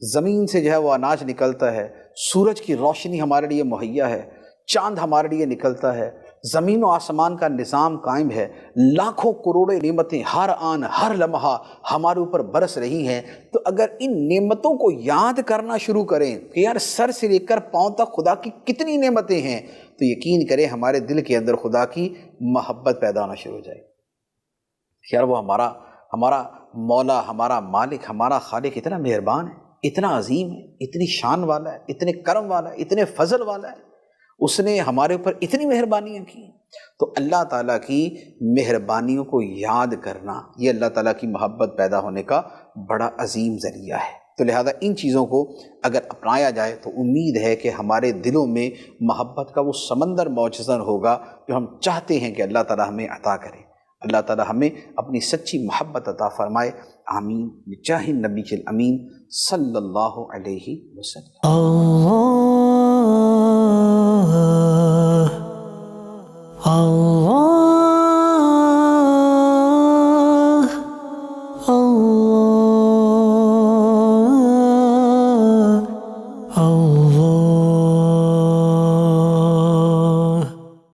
S1: زمین سے جو ہے وہ اناج نکلتا ہے، سورج کی روشنی ہمارے لیے مہیا ہے، چاند ہمارے لیے نکلتا ہے، زمین و آسمان کا نظام قائم ہے، لاکھوں کروڑیں نعمتیں ہر آن ہر لمحہ ہمارے اوپر برس رہی ہیں۔ تو اگر ان نعمتوں کو یاد کرنا شروع کریں کہ یار سر سے لے کر پاؤں تک خدا کی کتنی نعمتیں ہیں، تو یقین کریں ہمارے دل کے اندر خدا کی محبت پیدا ہونا شروع ہو جائے گی۔ یار وہ ہمارا مولا، ہمارا مالک، ہمارا خالق اتنا مہربان ہے، اتنا عظیم ہے، اتنی شان والا ہے، اتنے کرم والا ہے، اتنے فضل والا ہے، اس نے ہمارے اوپر اتنی مہربانیاں کی۔ تو اللہ تعالیٰ کی مہربانیوں کو یاد کرنا یہ اللہ تعالیٰ کی محبت پیدا ہونے کا بڑا عظیم ذریعہ ہے۔ تو لہذا ان چیزوں کو اگر اپنایا جائے تو امید ہے کہ ہمارے دلوں میں محبت کا وہ سمندر موجزن ہوگا جو ہم چاہتے ہیں کہ اللہ تعالیٰ ہمیں عطا کرے۔ اللہ تعالیٰ ہمیں اپنی سچی محبت عطا فرمائے، آمین، بجاہ النبی الامین صلی اللہ علیہ وسلم۔